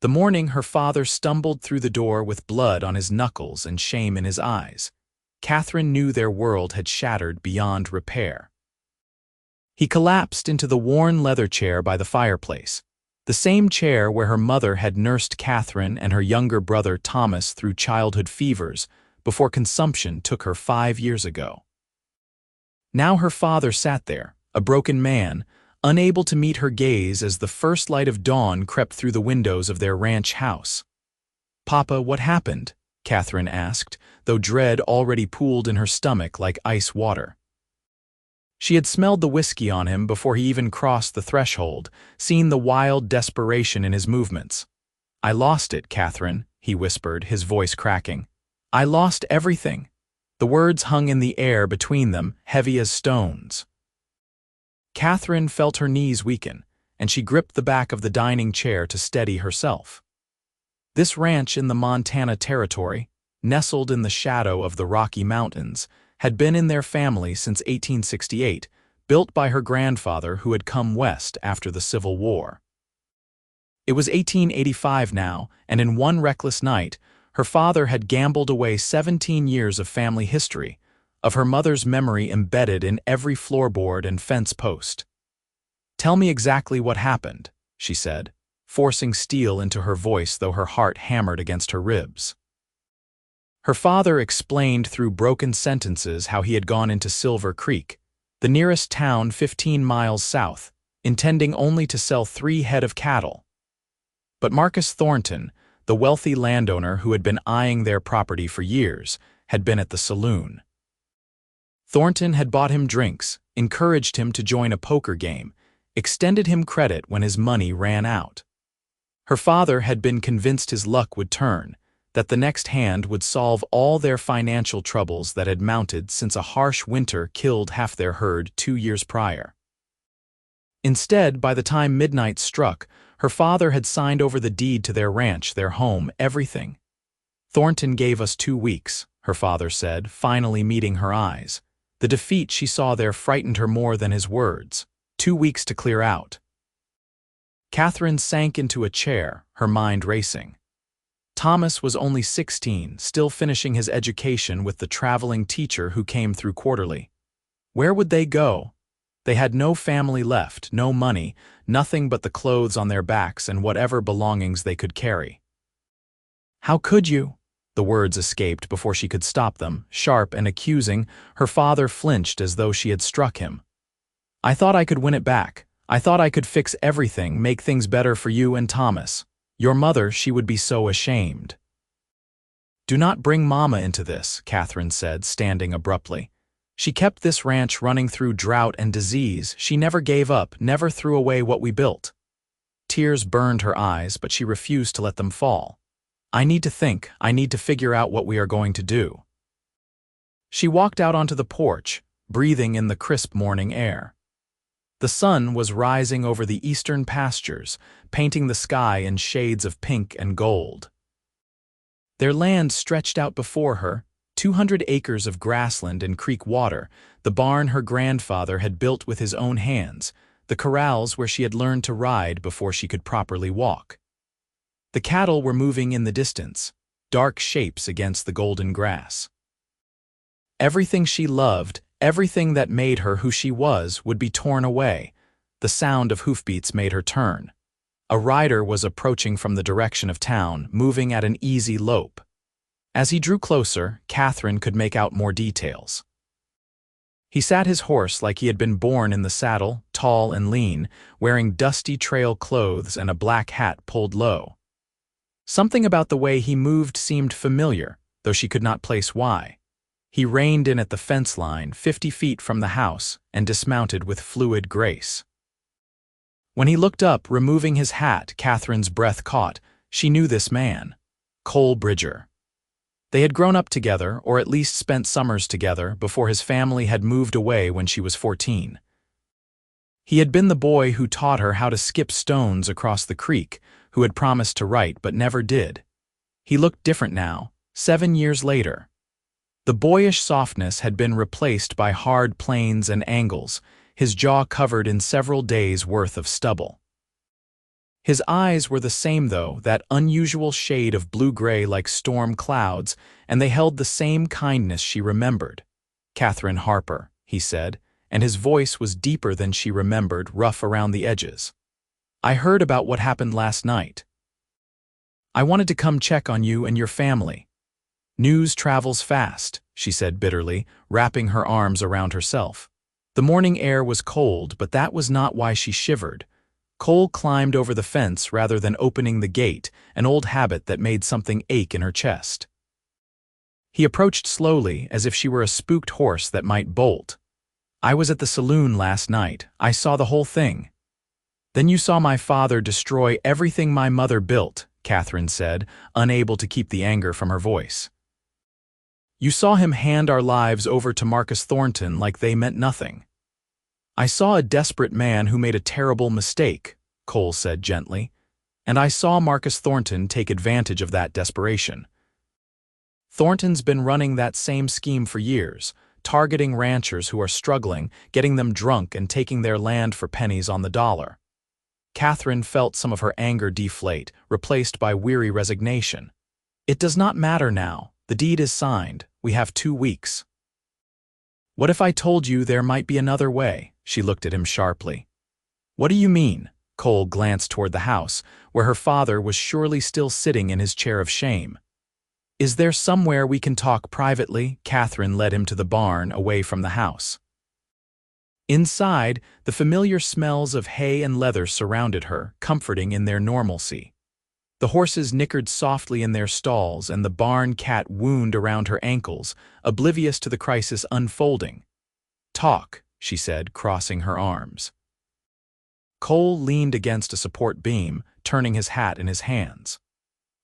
The morning her father stumbled through the door with blood on his knuckles and shame in his eyes, Catherine knew their world had shattered beyond repair. He collapsed into the worn leather chair by the fireplace, the same chair where her mother had nursed Catherine and her younger brother Thomas through childhood fevers before consumption took her 5 years ago. Now her father sat there, a broken man, unable to meet her gaze as the first light of dawn crept through the windows of their ranch house. "Papa, what happened?" Catherine asked, though dread already pooled in her stomach like ice water. She had smelled the whiskey on him before he even crossed the threshold, seen the wild desperation in his movements. "I lost it, Catherine," he whispered, his voice cracking. "I lost everything." The words hung in the air between them, heavy as stones. Catherine felt her knees weaken, and she gripped the back of the dining chair to steady herself. This ranch in the Montana Territory, nestled in the shadow of the Rocky Mountains, had been in their family since 1868, built by her grandfather who had come west after the Civil War. It was 1885 now, and in one reckless night, her father had gambled away 17 years of family history, of her mother's memory embedded in every floorboard and fence post. "Tell me exactly what happened," she said, forcing steel into her voice though her heart hammered against her ribs. Her father explained through broken sentences how he had gone into Silver Creek, the nearest town 15 miles south, intending only to sell 3 head of cattle. But Marcus Thornton, the wealthy landowner who had been eyeing their property for years, had been at the saloon. Thornton had bought him drinks, encouraged him to join a poker game, extended him credit when his money ran out. Her father had been convinced his luck would turn, that the next hand would solve all their financial troubles that had mounted since a harsh winter killed half their herd 2 years prior. Instead, by the time midnight struck, her father had signed over the deed to their ranch, their home, everything. "Thornton gave us 2 weeks," her father said, finally meeting her eyes. The defeat she saw there frightened her more than his words. 2 weeks to clear out. Catherine sank into a chair, her mind racing. Thomas was only 16, still finishing his education with the traveling teacher who came through quarterly. Where would they go? They had no family left, no money, nothing but the clothes on their backs and whatever belongings they could carry. "How could you?" The words escaped before she could stop them. Sharp and accusing, her father flinched as though she had struck him. "I thought I could win it back. I thought I could fix everything, make things better for you and Thomas. Your mother, she would be so ashamed." "Do not bring Mama into this," Catherine said, standing abruptly. "She kept this ranch running through drought and disease. She never gave up, never threw away what we built." Tears burned her eyes, but she refused to let them fall. "I need to think. I need to figure out what we are going to do." She walked out onto the porch, breathing in the crisp morning air. The sun was rising over the eastern pastures, painting the sky in shades of pink and gold. Their land stretched out before her, 200 acres of grassland and creek water, the barn her grandfather had built with his own hands, the corrals where she had learned to ride before she could properly walk. The cattle were moving in the distance, dark shapes against the golden grass. Everything she loved, everything that made her who she was, would be torn away. The sound of hoofbeats made her turn. A rider was approaching from the direction of town, moving at an easy lope. As he drew closer, Catherine could make out more details. He sat his horse like he had been born in the saddle, tall and lean, wearing dusty trail clothes and a black hat pulled low. Something about the way he moved seemed familiar, though she could not place why. He reined in at the fence line, 50 feet from the house, and dismounted with fluid grace. When he looked up, removing his hat, Catherine's breath caught. She knew this man. Cole Bridger. They had grown up together, or at least spent summers together, before his family had moved away when she was 14. He had been the boy who taught her how to skip stones across the creek, who had promised to write but never did. He looked different now, 7 years later. The boyish softness had been replaced by hard planes and angles, his jaw covered in several days' worth of stubble. His eyes were the same though, that unusual shade of blue-gray like storm clouds, and they held the same kindness she remembered. "Catherine Harper," he said, and his voice was deeper than she remembered, rough around the edges. "I heard about what happened last night. I wanted to come check on you and your family." "News travels fast," she said bitterly, wrapping her arms around herself. The morning air was cold, but that was not why she shivered. Cole climbed over the fence rather than opening the gate, an old habit that made something ache in her chest. He approached slowly, as if she were a spooked horse that might bolt. "I was at the saloon last night. I saw the whole thing." "Then you saw my father destroy everything my mother built," Catherine said, unable to keep the anger from her voice. "You saw him hand our lives over to Marcus Thornton like they meant nothing." "I saw a desperate man who made a terrible mistake," Cole said gently, "and I saw Marcus Thornton take advantage of that desperation. Thornton's been running that same scheme for years, targeting ranchers who are struggling, getting them drunk and taking their land for pennies on the dollar." Catherine felt some of her anger deflate, replaced by weary resignation. "It does not matter now. The deed is signed. We have 2 weeks. What if I told you there might be another way?" She looked at him sharply. "What do you mean?" Cole glanced toward the house, where her father was surely still sitting in his chair of shame. "Is there somewhere we can talk privately?" Catherine led him to the barn, away from the house. Inside, the familiar smells of hay and leather surrounded her, comforting in their normalcy. The horses nickered softly in their stalls, and the barn cat wound around her ankles, oblivious to the crisis unfolding. "Talk," she said, crossing her arms. Cole leaned against a support beam, turning his hat in his hands.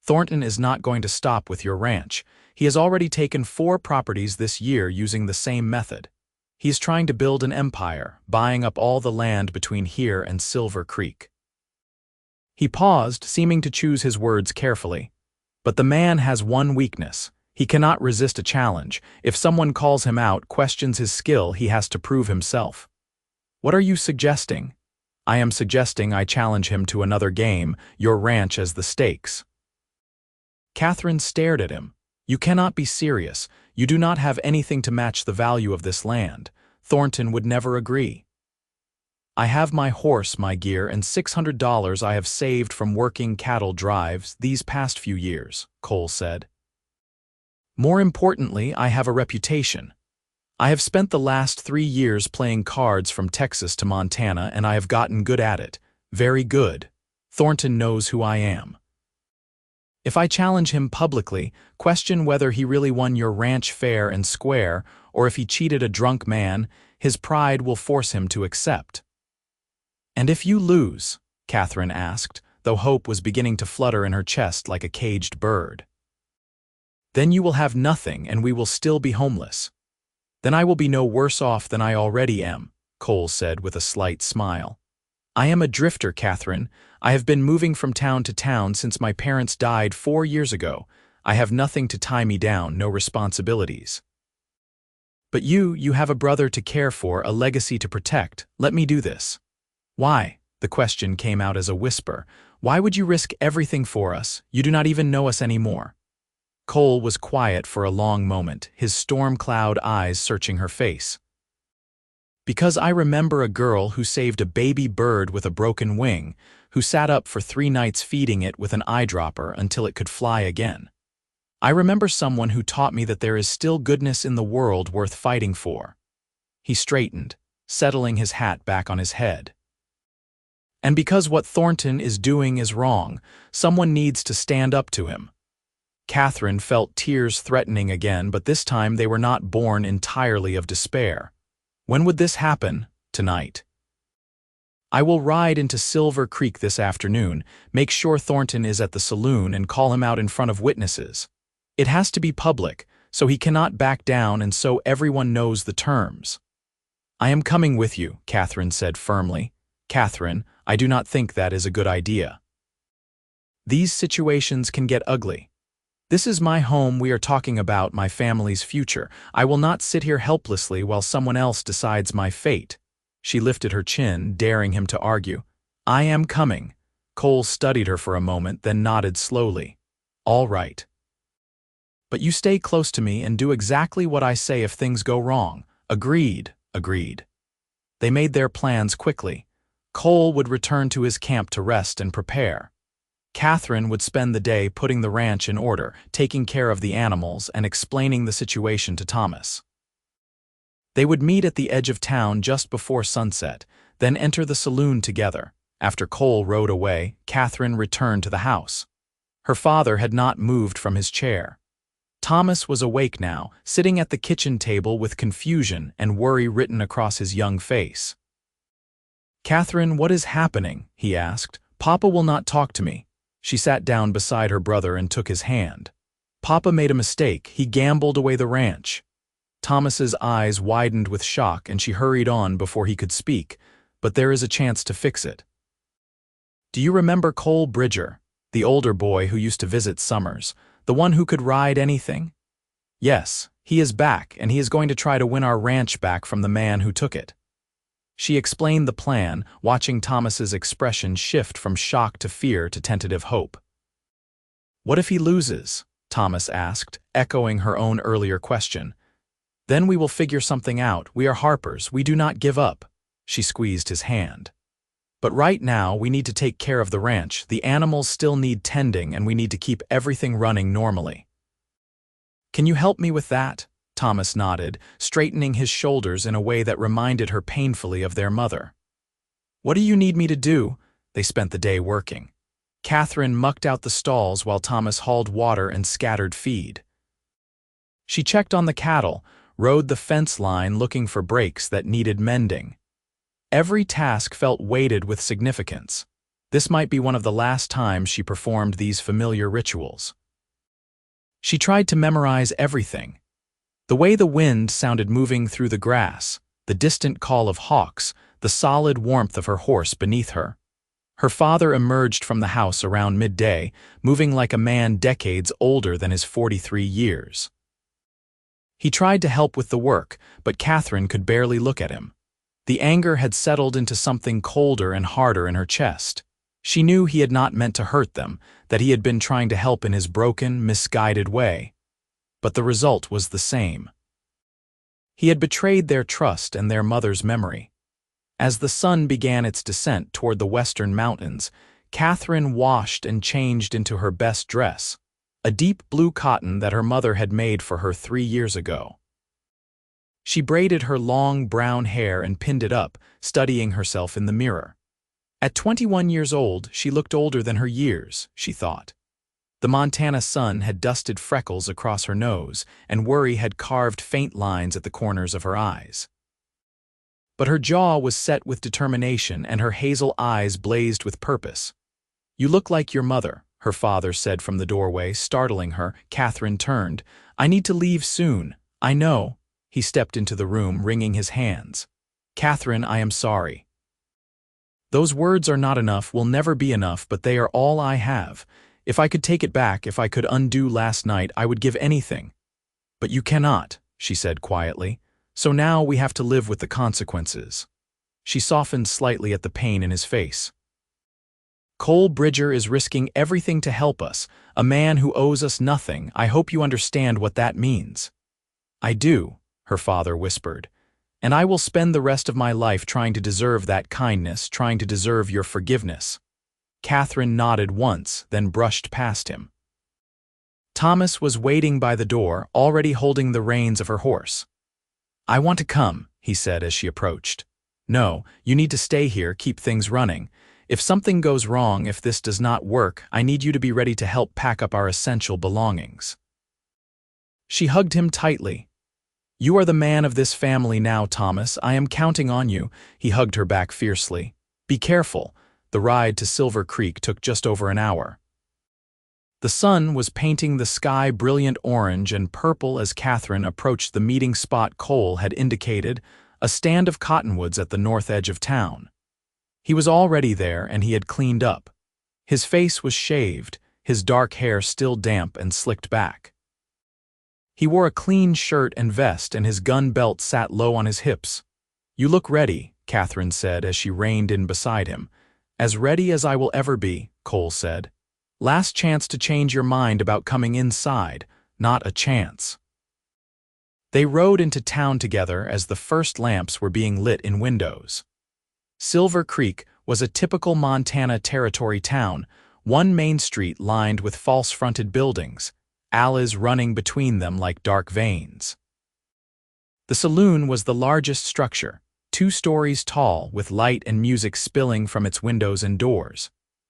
"Thornton is not going to stop with your ranch. He has already taken 4 properties this year using the same method. He is trying to build an empire, buying up all the land between here and Silver Creek." He paused, seeming to choose his words carefully. "But the man has one weakness. He cannot resist a challenge. If someone calls him out, questions his skill, he has to prove himself." "What are you suggesting?" "I am suggesting I challenge him to another game, your ranch as the stakes." Catherine stared at him. "You cannot be serious. You do not have anything to match the value of this land. Thornton would never agree." "I have my horse, my gear, and $600 I have saved from working cattle drives these past few years," Cole said. "More importantly, I have a reputation. I have spent the last 3 years playing cards from Texas to Montana, and I have gotten good at it. Very good. Thornton knows who I am. If I challenge him publicly, question whether he really won your ranch fair and square, or if he cheated a drunk man, his pride will force him to accept." "And if you lose?" Catherine asked, though hope was beginning to flutter in her chest like a caged bird. "Then you will have nothing, and we will still be homeless." "Then I will be no worse off than I already am," Cole said with a slight smile. "I am a drifter, Catherine. I have been moving from town to town since my parents died 4 years ago. I have nothing to tie me down, no responsibilities." "But you have a brother to care for, a legacy to protect. Let me do this." "Why?" The question came out as a whisper. "Why would you risk everything for us? You do not even know us anymore." Cole was quiet for a long moment, his storm cloud eyes searching her face. "Because I remember a girl who saved a baby bird with a broken wing, who sat up for 3 nights feeding it with an eyedropper until it could fly again. I remember someone who taught me that there is still goodness in the world worth fighting for." He straightened, settling his hat back on his head. "And because what Thornton is doing is wrong, someone needs to stand up to him." Catherine felt tears threatening again, but this time they were not born entirely of despair. "When would this happen?" "Tonight. I will ride into Silver Creek this afternoon, make sure Thornton is at the saloon, and call him out in front of witnesses. It has to be public, so he cannot back down and so everyone knows the terms." "I am coming with you," Catherine said firmly. "Catherine, I do not think that is a good idea. These situations can get ugly. This is my home. We are talking about my family's future. I will not sit here helplessly while someone else decides my fate." She lifted her chin, daring him to argue. "I am coming. Cole studied her for a moment, then nodded slowly. All right. But you stay close to me and do exactly what I say if things go wrong. Agreed, agreed. They made their plans quickly. Cole would return to his camp to rest and prepare. Catherine would spend the day putting the ranch in order, taking care of the animals, and explaining the situation to Thomas. They would meet at the edge of town just before sunset, then enter the saloon together. After Cole rode away, Catherine returned to the house. Her father had not moved from his chair. Thomas was awake now, sitting at the kitchen table with confusion and worry written across his young face. "Catherine, what is happening?" he asked. "Papa will not talk to me." She sat down beside her brother and took his hand. "Papa made a mistake. He gambled away the ranch." Thomas's eyes widened with shock and she hurried on before he could speak, "But there is a chance to fix it." "Do you remember Cole Bridger, the older boy who used to visit summers, the one who could ride anything?" "Yes, he is back, and he is going to try to win our ranch back from the man who took it." She explained the plan, watching Thomas's expression shift from shock to fear to tentative hope. "What if he loses?" Thomas asked, echoing her own earlier question. "Then we will figure something out. We are Harpers. We do not give up." She squeezed his hand. "But right now, we need to take care of the ranch. The animals still need tending, and we need to keep everything running normally." "Can you help me with that?" Thomas nodded, straightening his shoulders in a way that reminded her painfully of their mother. "What do you need me to do?" They spent the day working. Catherine mucked out the stalls while Thomas hauled water and scattered feed. She checked on the cattle, rode the fence line looking for breaks that needed mending. Every task felt weighted with significance. This might be one of the last times she performed these familiar rituals. She tried to memorize everything. The way the wind sounded moving through the grass, the distant call of hawks, the solid warmth of her horse beneath her. Her father emerged from the house around midday, moving like a man decades older than his 43 years. He tried to help with the work, but Catherine could barely look at him. The anger had settled into something colder and harder in her chest. She knew he had not meant to hurt them, that he had been trying to help in his broken, misguided way. But the result was the same. He had betrayed their trust and their mother's memory. As the sun began its descent toward the western mountains, Catherine washed and changed into her best dress, a deep blue cotton that her mother had made for her 3 years ago. She braided her long brown hair and pinned it up, studying herself in the mirror. At 21 years old, she looked older than her years, she thought. The Montana sun had dusted freckles across her nose, and worry had carved faint lines at the corners of her eyes. But her jaw was set with determination, and her hazel eyes blazed with purpose. "You look like your mother," her father said from the doorway, startling her. Catherine turned. "I need to leave soon." "I know." He stepped into the room, wringing his hands. "Catherine, I am sorry. Those words are not enough, will never be enough, but they are all I have. If I could take it back, if I could undo last night, I would give anything. But you cannot," she said quietly. "So now we have to live with the consequences." She softened slightly at the pain in his face. "Cole Bridger is risking everything to help us, a man who owes us nothing. I hope you understand what that means." "I do," her father whispered. "And I will spend the rest of my life trying to deserve that kindness, trying to deserve your forgiveness." Catherine nodded once, then brushed past him. Thomas was waiting by the door, already holding the reins of her horse. "I want to come," he said as she approached. "No, you need to stay here, keep things running. If something goes wrong, if this does not work, I need you to be ready to help pack up our essential belongings." She hugged him tightly. "You are the man of this family now, Thomas. I am counting on you." He hugged her back fiercely. "Be careful." The ride to Silver Creek took just over an hour. The sun was painting the sky brilliant orange and purple as Catherine approached the meeting spot Cole had indicated, a stand of cottonwoods at the north edge of town. He was already there, and he had cleaned up. His face was shaved, his dark hair still damp and slicked back. He wore a clean shirt and vest, and his gun belt sat low on his hips. "You look ready," Catherine said as she reined in beside him. As ready as I will ever be, Cole said. Last chance to change your mind about coming inside, not a chance. They rode into town together as the first lamps were being lit in windows. Silver Creek was a typical Montana Territory town, one main street lined with false-fronted buildings, alleys running between them like dark veins. The saloon was the largest structure, 2 stories tall, with light and music spilling from its windows and doors.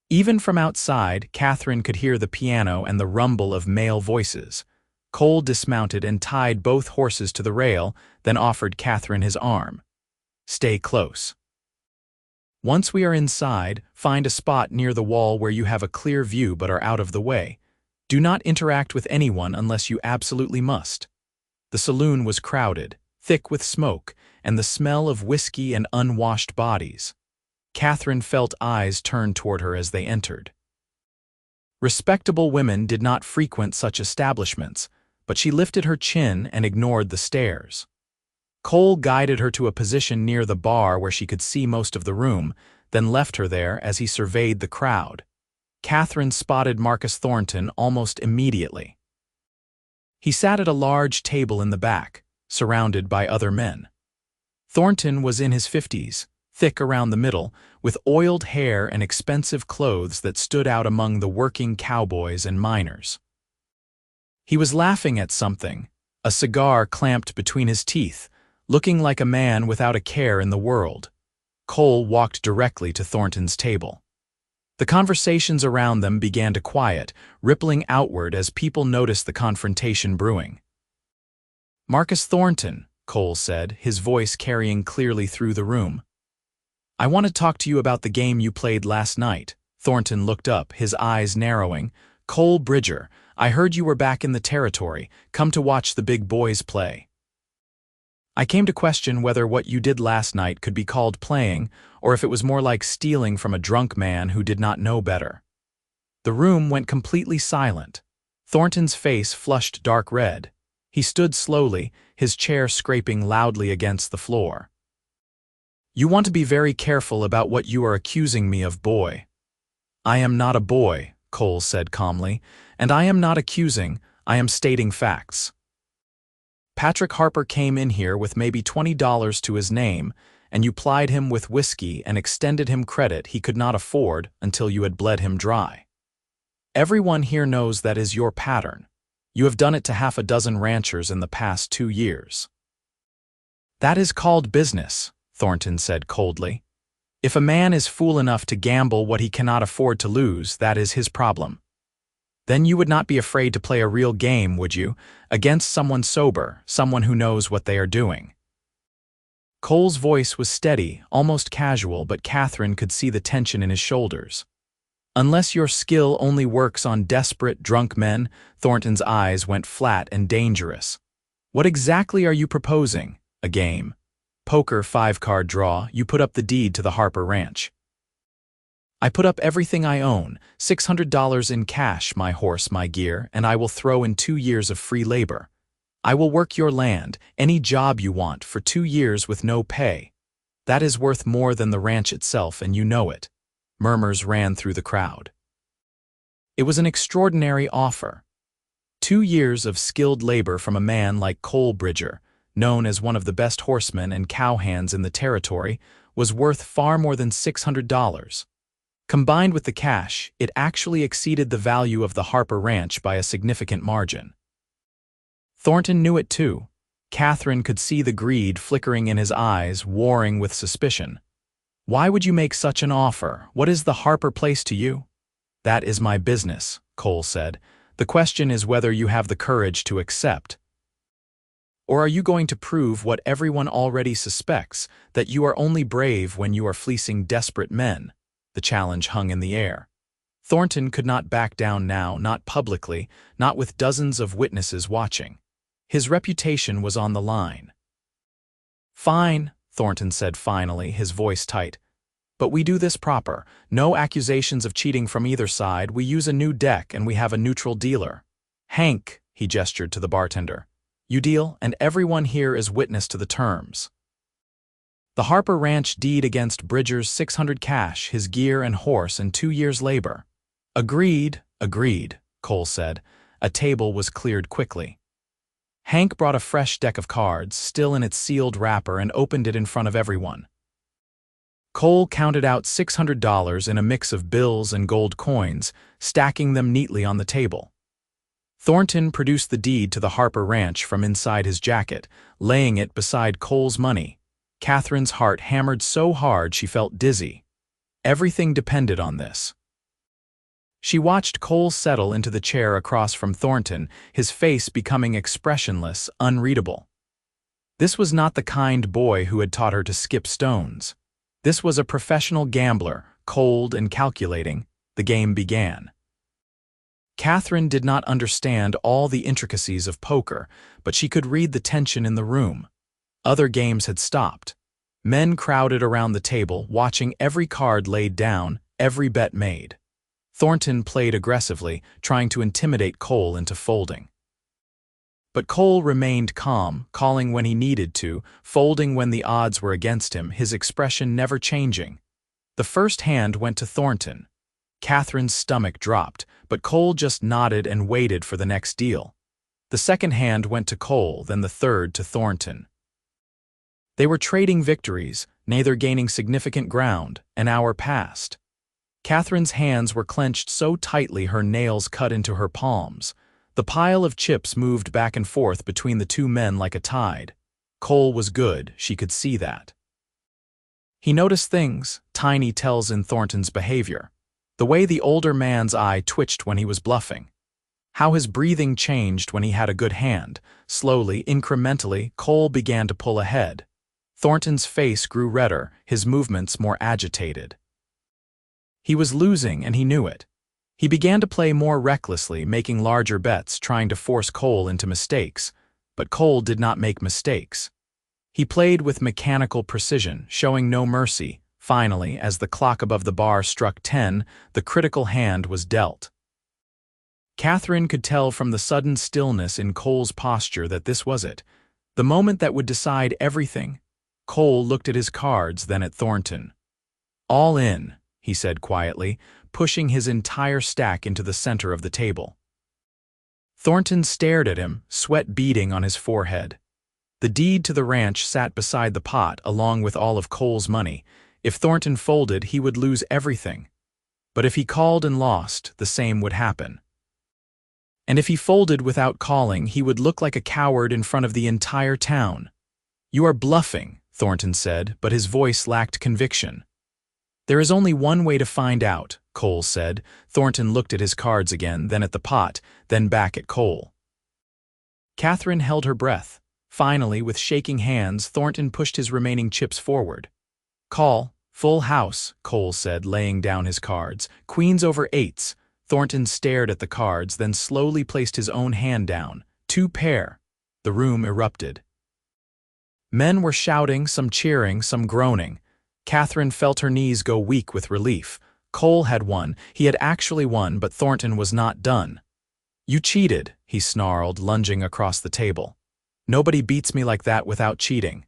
Even from outside, Catherine could hear the piano and the rumble of male voices. Cole dismounted and tied both horses to the rail, then offered Catherine his arm. Stay close. Once we are inside, find a spot near the wall where you have a clear view but are out of the way. Do not interact with anyone unless you absolutely must. The saloon was crowded, thick with smoke, and the smell of whiskey and unwashed bodies. Catherine felt eyes turn toward her as they entered. Respectable women did not frequent such establishments, but she lifted her chin and ignored the stares. Cole guided her to a position near the bar where she could see most of the room, then left her there as he surveyed the crowd. Catherine spotted Marcus Thornton almost immediately. He sat at a large table in the back, surrounded by other men. Thornton was in his 50s, thick around the middle, with oiled hair and expensive clothes that stood out among the working cowboys and miners. He was laughing at something, a cigar clamped between his teeth, looking like a man without a care in the world. Cole walked directly to Thornton's table. The conversations around them began to quiet, rippling outward as people noticed the confrontation brewing. "Marcus Thornton," Cole said, his voice carrying clearly through the room. "I want to talk to you about the game you played last night." Thornton looked up, his eyes narrowing. "Cole Bridger, I heard you were back in the territory, come to watch the big boys play. I came to question whether what you did last night could be called playing, or if it was more like stealing from a drunk man who did not know better." The room went completely silent. Thornton's face flushed dark red. He stood slowly, his chair scraping loudly against the floor. "You want to be very careful about what you are accusing me of, boy." "I am not a boy," Cole said calmly, "and I am not accusing, I am stating facts. Patrick Harper came in here with maybe $20 to his name, and you plied him with whiskey and extended him credit he could not afford until you had bled him dry. Everyone here knows that is your pattern. You have done it to half a dozen ranchers in the past 2 years. That is called business," Thornton said coldly. "If a man is fool enough to gamble what he cannot afford to lose, that is his problem. Then you would not be afraid to play a real game, would you, against someone sober, someone who knows what they are doing?" Cole's voice was steady, almost casual, but Catherine could see the tension in his shoulders. "Unless your skill only works on desperate, drunk men," Thornton's eyes went flat and dangerous. "What exactly are you proposing? A game? Poker 5-card draw, you put up the deed to the Harper Ranch." "I put up everything I own, $600 in cash, my horse, my gear, and I will throw in 2 years of free labor. I will work your land, any job you want, for 2 years with no pay. That is worth more than the ranch itself, and you know it." Murmurs ran through the crowd. It was an extraordinary offer. 2 years of skilled labor from a man like Cole Bridger, known as one of the best horsemen and cowhands in the territory, was worth far more than $600. Combined with the cash, it actually exceeded the value of the Harper Ranch by a significant margin. Thornton knew it too. Catherine could see the greed flickering in his eyes, warring with suspicion. "Why would you make such an offer? What is the Harper place to you?" "That is my business," Cole said. "The question is whether you have the courage to accept. Or are you going to prove what everyone already suspects, that you are only brave when you are fleecing desperate men?" The challenge hung in the air. Thornton could not back down now, not publicly, not with dozens of witnesses watching. His reputation was on the line. "Fine," Thornton said finally, his voice tight. "But we do this proper. No accusations of cheating from either side. We use a new deck and we have a neutral dealer. Hank," he gestured to the bartender. "You deal, and everyone here is witness to the terms." The Harper Ranch deed against Bridger's 600 cash, his gear and horse, and 2 years' labor. Agreed, agreed, Cole said. A table was cleared quickly. Hank brought a fresh deck of cards, still in its sealed wrapper, and opened it in front of everyone. Cole counted out $600 in a mix of bills and gold coins, stacking them neatly on the table. Thornton produced the deed to the Harper Ranch from inside his jacket, laying it beside Cole's money. Catherine's heart hammered so hard she felt dizzy. Everything depended on this. She watched Cole settle into the chair across from Thornton, his face becoming expressionless, unreadable. This was not the kind boy who had taught her to skip stones. This was a professional gambler, cold and calculating. The game began. Catherine did not understand all the intricacies of poker, but she could read the tension in the room. Other games had stopped. Men crowded around the table, watching every card laid down, every bet made. Thornton played aggressively, trying to intimidate Cole into folding. But Cole remained calm, calling when he needed to, folding when the odds were against him, his expression never changing. The first hand went to Thornton. Catherine's stomach dropped, but Cole just nodded and waited for the next deal. The second hand went to Cole, then the third to Thornton. They were trading victories, neither gaining significant ground. An hour passed. Catherine's hands were clenched so tightly her nails cut into her palms. The pile of chips moved back and forth between the two men like a tide. Cole was good, she could see that. He noticed things, tiny tells in Thornton's behavior. The way the older man's eye twitched when he was bluffing. How his breathing changed when he had a good hand. Slowly, incrementally, Cole began to pull ahead. Thornton's face grew redder, his movements more agitated. He was losing, and he knew it. He began to play more recklessly, making larger bets, trying to force Cole into mistakes. But Cole did not make mistakes. He played with mechanical precision, showing no mercy. Finally, as the clock above the bar struck 10, the critical hand was dealt. Catherine could tell from the sudden stillness in Cole's posture that this was it, the moment that would decide everything. Cole looked at his cards, then at Thornton. "All in," he said quietly, pushing his entire stack into the center of the table. Thornton stared at him, sweat beading on his forehead. The deed to the ranch sat beside the pot along with all of Cole's money. If Thornton folded, he would lose everything. But if he called and lost, the same would happen. And if he folded without calling, he would look like a coward in front of the entire town. "You are bluffing," Thornton said, but his voice lacked conviction. "There is only one way to find out," Cole said. Thornton looked at his cards again, then at the pot, then back at Cole. Catherine held her breath. Finally, with shaking hands, Thornton pushed his remaining chips forward. "Call. Full house," Cole said, laying down his cards. "Queens over eights." Thornton stared at the cards, then slowly placed his own hand down. 2 pair. The room erupted. Men were shouting, some cheering, some groaning. Catherine felt her knees go weak with relief. Cole had won. He had actually won, but Thornton was not done. "You cheated," he snarled, lunging across the table. "Nobody beats me like that without cheating."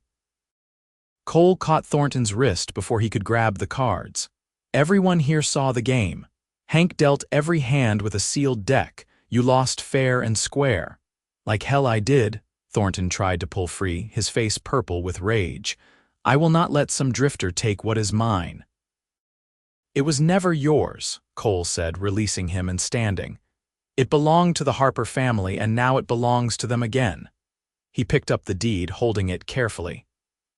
Cole caught Thornton's wrist before he could grab the cards. Everyone here saw the game. Hank dealt every hand with a sealed deck. "You lost fair and square." "Like hell I did." Thornton tried to pull free, his face purple with rage. "I will not let some drifter take what is mine." "It was never yours," Cole said, releasing him and standing. "It belonged to the Harper family, and now it belongs to them again." He picked up the deed, holding it carefully.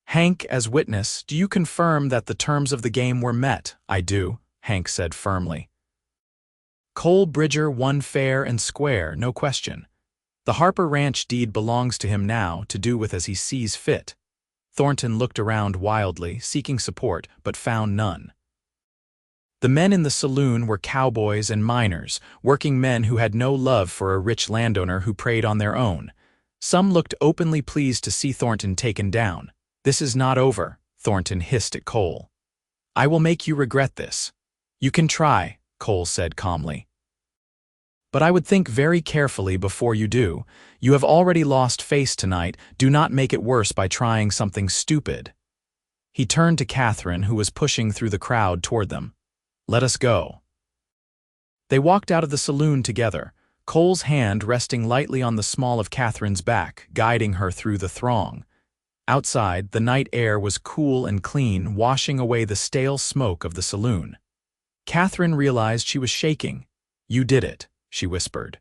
"Hank, as witness, do you confirm that the terms of the game were met?" "I do," Hank said firmly. "Cole Bridger won fair and square, no question. The Harper Ranch deed belongs to him now, to do with as he sees fit." Thornton looked around wildly, seeking support, but found none. The men in the saloon were cowboys and miners, working men who had no love for a rich landowner who preyed on their own. Some looked openly pleased to see Thornton taken down. "This is not over," Thornton hissed at Cole. "I will make you regret this." "You can try," Cole said calmly. "But I would think very carefully before you do. You have already lost face tonight. Do not make it worse by trying something stupid." He turned to Catherine, who was pushing through the crowd toward them. "Let us go." They walked out of the saloon together, Cole's hand resting lightly on the small of Catherine's back, guiding her through the throng. Outside, the night air was cool and clean, washing away the stale smoke of the saloon. Catherine realized she was shaking. "You did it," she whispered.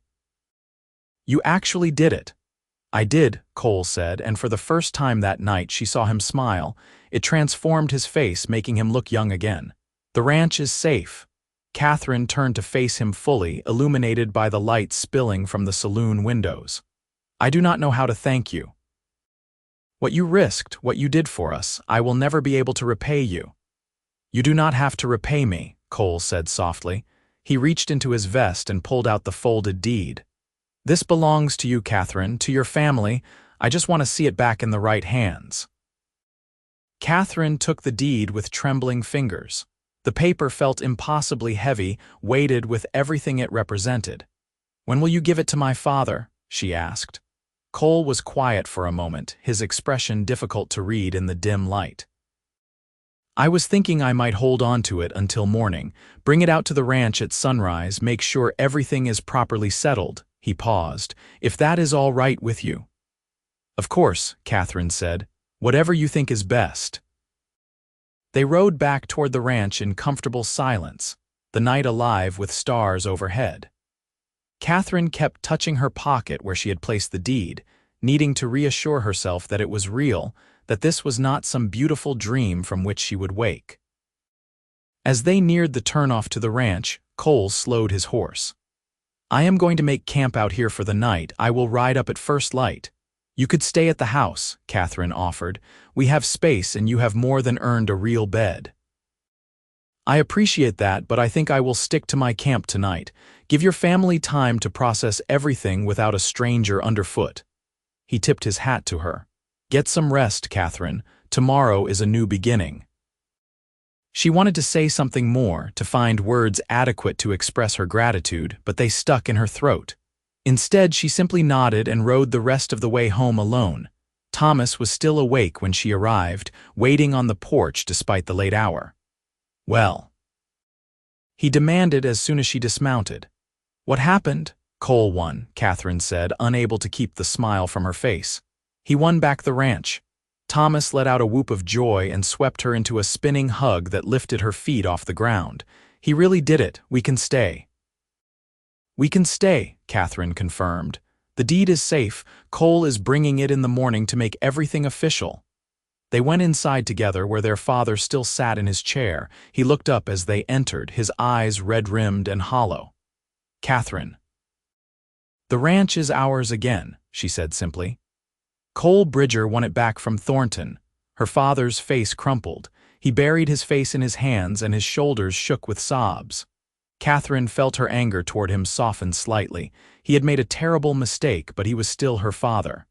"You actually did it." "I did," Cole said, and for the first time that night she saw him smile. It transformed his face, making him look young again. "The ranch is safe." Catherine turned to face him fully, illuminated by the light spilling from the saloon windows. "I do not know how to thank you. What you risked, what you did for us, I will never be able to repay you." "You do not have to repay me," Cole said softly. He reached into his vest and pulled out the folded deed. "This belongs to you, Catherine, to your family. I just want to see it back in the right hands." Catherine took the deed with trembling fingers. The paper felt impossibly heavy, weighted with everything it represented. "When will you give it to my father?" she asked. Cole was quiet for a moment, his expression difficult to read in the dim light. "I was thinking I might hold on to it until morning, bring it out to the ranch at sunrise, make sure everything is properly settled." He paused. "If that is all right with you." "Of course," Catherine said. "Whatever you think is best." They rode back toward the ranch in comfortable silence, the night alive with stars overhead. Catherine kept touching her pocket where she had placed the deed, needing to reassure herself that it was real, that this was not some beautiful dream from which she would wake. As they neared the turnoff to the ranch, Cole slowed his horse. "I am going to make camp out here for the night. I will ride up at first light." "You could stay at the house," Catherine offered. "We have space and you have more than earned a real bed." "I appreciate that, but I think I will stick to my camp tonight. Give your family time to process everything without a stranger underfoot." He tipped his hat to her. "Get some rest, Catherine. Tomorrow is a new beginning." She wanted to say something more, to find words adequate to express her gratitude, but they stuck in her throat. Instead, she simply nodded and rode the rest of the way home alone. Thomas was still awake when she arrived, waiting on the porch despite the late hour. "Well?" he demanded as soon as she dismounted. "What happened?" "Cole won," Catherine said, unable to keep the smile from her face. "He won back the ranch." Thomas let out a whoop of joy and swept her into a spinning hug that lifted her feet off the ground. "He really did it. We can stay." "We can stay," Catherine confirmed. "The deed is safe. Cole is bringing it in the morning to make everything official." They went inside together where their father still sat in his chair. He looked up as they entered, his eyes red-rimmed and hollow. "Catherine." "The ranch is ours again," she said simply. Cole Bridger won it back from Thornton. Her father's face crumpled. He buried his face in his hands and his shoulders shook with sobs. Catherine felt her anger toward him soften slightly. He had made a terrible mistake, but he was still her father.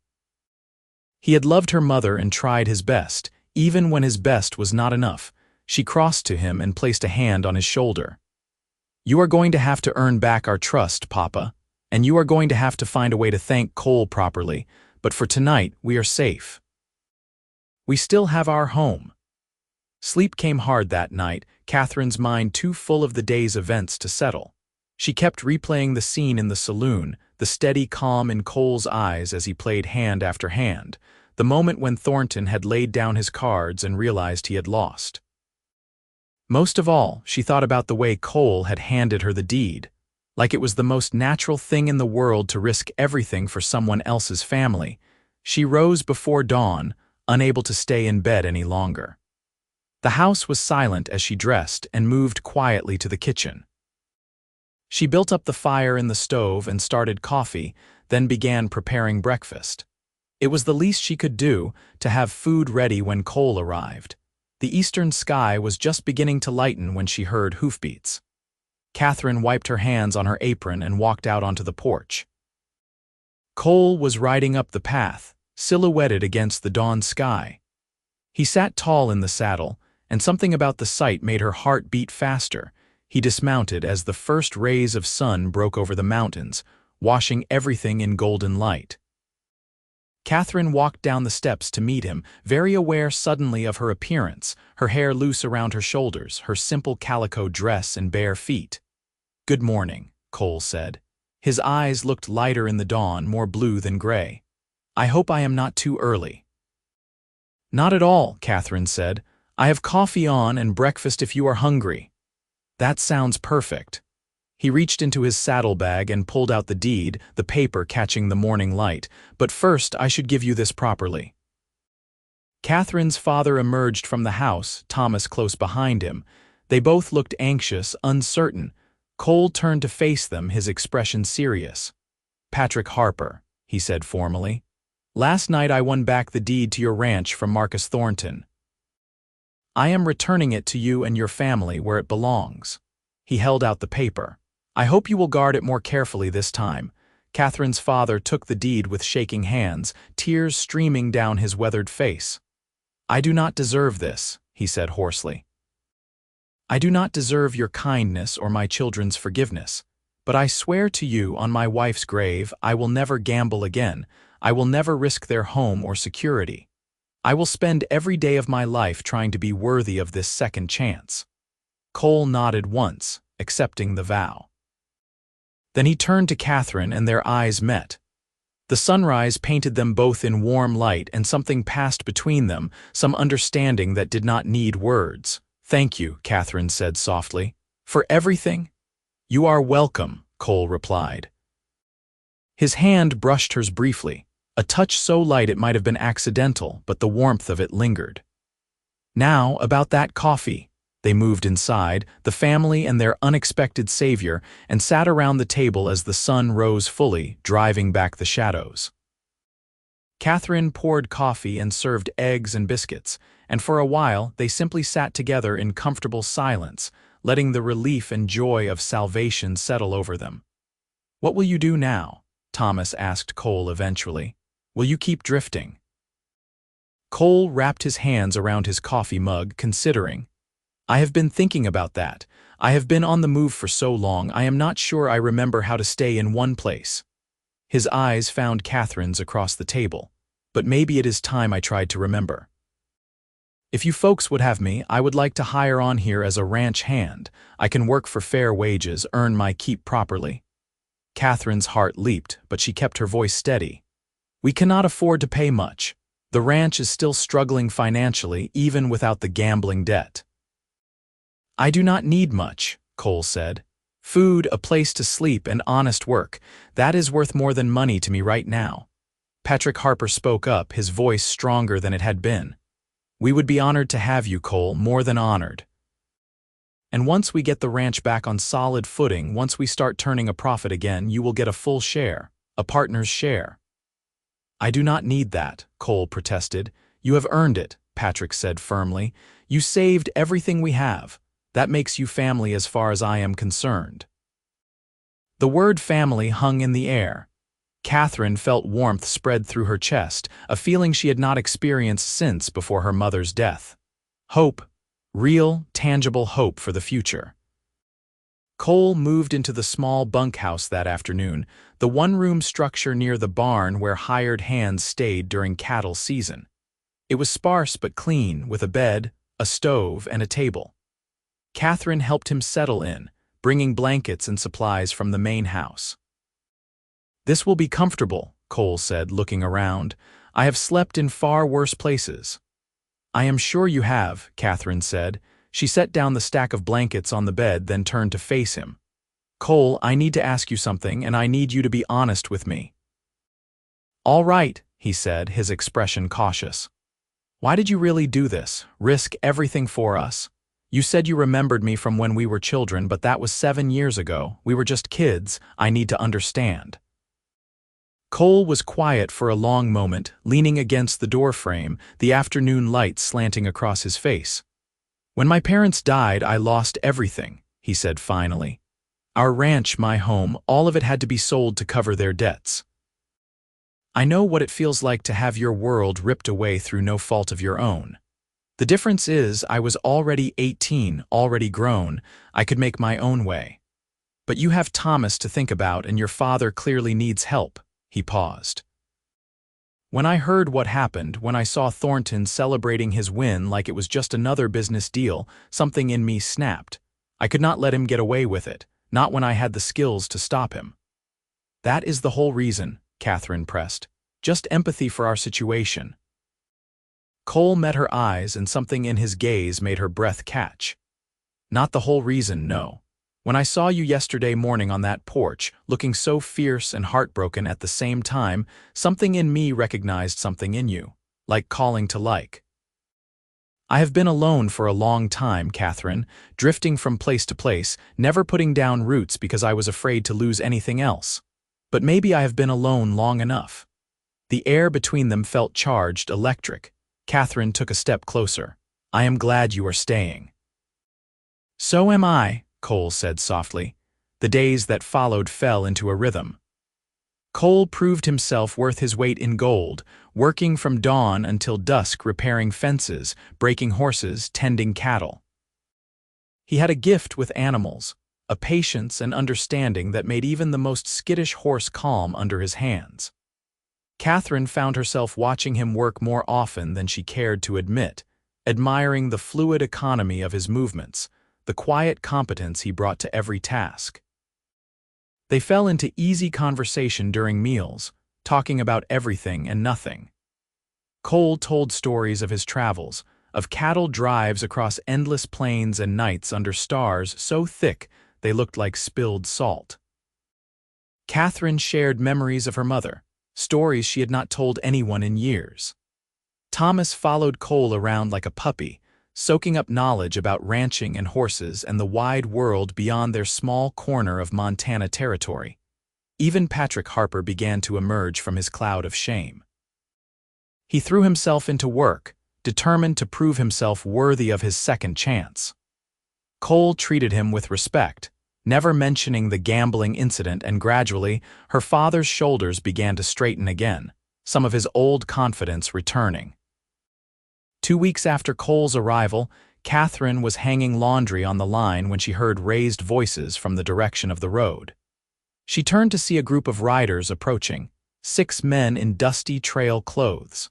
He had loved her mother and tried his best, even when his best was not enough. She crossed to him and placed a hand on his shoulder. "You are going to have to earn back our trust, Papa, and you are going to have to find a way to thank Cole properly, but for tonight, we are safe. We still have our home." Sleep came hard that night, Catherine's mind too full of the day's events to settle. She kept replaying the scene in the saloon, the steady calm in Cole's eyes as he played hand after hand, the moment when Thornton had laid down his cards and realized he had lost. Most of all, she thought about the way Cole had handed her the deed, like it was the most natural thing in the world to risk everything for someone else's family. She rose before dawn, unable to stay in bed any longer. The house was silent as she dressed and moved quietly to the kitchen. She built up the fire in the stove and started coffee, then began preparing breakfast. It was the least she could do, to have food ready when Cole arrived. The eastern sky was just beginning to lighten when she heard hoofbeats. Catherine wiped her hands on her apron and walked out onto the porch. Cole was riding up the path, silhouetted against the dawn sky. He sat tall in the saddle, and something about the sight made her heart beat faster. He dismounted as the first rays of sun broke over the mountains, washing everything in golden light. Catherine walked down the steps to meet him, very aware suddenly of her appearance, her hair loose around her shoulders, her simple calico dress and bare feet. "Good morning," Cole said. His eyes looked lighter in the dawn, more blue than gray. "I hope I am not too early." "Not at all," Catherine said. "I have coffee on and breakfast if you are hungry." "That sounds perfect." He reached into his saddlebag and pulled out the deed, the paper catching the morning light. "But first, I should give you this properly." Catherine's father emerged from the house, Thomas close behind him. They both looked anxious, uncertain. Cole turned to face them, his expression serious. "Patrick Harper," he said formally. "Last night I won back the deed to your ranch from Marcus Thornton. I am returning it to you and your family where it belongs." He held out the paper. "I hope you will guard it more carefully this time." Catherine's father took the deed with shaking hands, tears streaming down his weathered face. "I do not deserve this," he said hoarsely. "I do not deserve your kindness or my children's forgiveness. But I swear to you on my wife's grave I will never gamble again. I will never risk their home or security. I will spend every day of my life trying to be worthy of this second chance." Cole nodded once, accepting the vow. Then he turned to Catherine and their eyes met. The sunrise painted them both in warm light, and something passed between them, some understanding that did not need words. "Thank you," Catherine said softly. "For everything?" "You are welcome," Cole replied. His hand brushed hers briefly, a touch so light it might have been accidental, but the warmth of it lingered. "Now, about that coffee." They moved inside, the family and their unexpected savior, and sat around the table as the sun rose fully, driving back the shadows. Catherine poured coffee and served eggs and biscuits, and for a while they simply sat together in comfortable silence, letting the relief and joy of salvation settle over them. "What will you do now?" Thomas asked Cole eventually. "Will you keep drifting?" Cole wrapped his hands around his coffee mug, considering. "I have been thinking about that. I have been on the move for so long, I am not sure I remember how to stay in one place." His eyes found Catherine's across the table. "But maybe it is time I tried to remember. If you folks would have me, I would like to hire on here as a ranch hand. I can work for fair wages, earn my keep properly." Catherine's heart leaped, but she kept her voice steady. "We cannot afford to pay much. The ranch is still struggling financially, even without the gambling debt." "I do not need much," Cole said. "Food, a place to sleep, and honest work. That is worth more than money to me right now." Patrick Harper spoke up, his voice stronger than it had been. "We would be honored to have you, Cole, more than honored. And once we get the ranch back on solid footing, once we start turning a profit again, you will get a full share, a partner's share." "I do not need that," Cole protested. "You have earned it," Patrick said firmly. "You saved everything we have. That makes you family as far as I am concerned." The word family hung in the air. Catherine felt warmth spread through her chest, a feeling she had not experienced since before her mother's death. Hope, real, tangible hope for the future. Cole moved into the small bunkhouse that afternoon, the one-room structure near the barn where hired hands stayed during cattle season. It was sparse but clean, with a bed, a stove, and a table. Catherine helped him settle in, bringing blankets and supplies from the main house. "This will be comfortable," Cole said, looking around. "I have slept in far worse places." "I am sure you have," Catherine said. She set down the stack of blankets on the bed, then turned to face him. "Cole, I need to ask you something, and I need you to be honest with me." "All right," he said, his expression cautious. "Why did you really do this, risk everything for us? You said you remembered me from when we were children, but that was 7 years ago. We were just kids. I need to understand." Cole was quiet for a long moment, leaning against the doorframe, the afternoon light slanting across his face. "When my parents died, I lost everything," he said finally. "Our ranch, my home, all of it had to be sold to cover their debts. I know what it feels like to have your world ripped away through no fault of your own. The difference is I was already 18, already grown. I could make my own way. But you have Thomas to think about, and your father clearly needs help." He paused. When I heard what happened, when I saw Thornton celebrating his win like it was just another business deal, something in me snapped. I could not let him get away with it, not when I had the skills to stop him. That is the whole reason, Catherine pressed. Just empathy for our situation. Cole met her eyes, and something in his gaze made her breath catch. Not the whole reason, no. When I saw you yesterday morning on that porch, looking so fierce and heartbroken at the same time, something in me recognized something in you, like calling to like. I have been alone for a long time, Catherine, drifting from place to place, never putting down roots because I was afraid to lose anything else. But maybe I have been alone long enough. The air between them felt charged, electric. Catherine took a step closer. I am glad you are staying. So am I, Cole said softly. The days that followed fell into a rhythm. Cole proved himself worth his weight in gold, working from dawn until dusk, repairing fences, breaking horses, tending cattle. He had a gift with animals, a patience and understanding that made even the most skittish horse calm under his hands. Catherine found herself watching him work more often than she cared to admit, admiring the fluid economy of his movements, the quiet competence he brought to every task. They fell into easy conversation during meals, talking about everything and nothing. Cole told stories of his travels, of cattle drives across endless plains and nights under stars so thick they looked like spilled salt. Catherine shared memories of her mother, stories she had not told anyone in years. Thomas followed Cole around like a puppy, soaking up knowledge about ranching and horses and the wide world beyond their small corner of Montana territory. Even Patrick Harper began to emerge from his cloud of shame. He threw himself into work, determined to prove himself worthy of his second chance. Cole treated him with respect, never mentioning the gambling incident, and gradually, her father's shoulders began to straighten again, some of his old confidence returning. 2 weeks after Cole's arrival, Catherine was hanging laundry on the line when she heard raised voices from the direction of the road. She turned to see a group of riders approaching, 6 men in dusty trail clothes.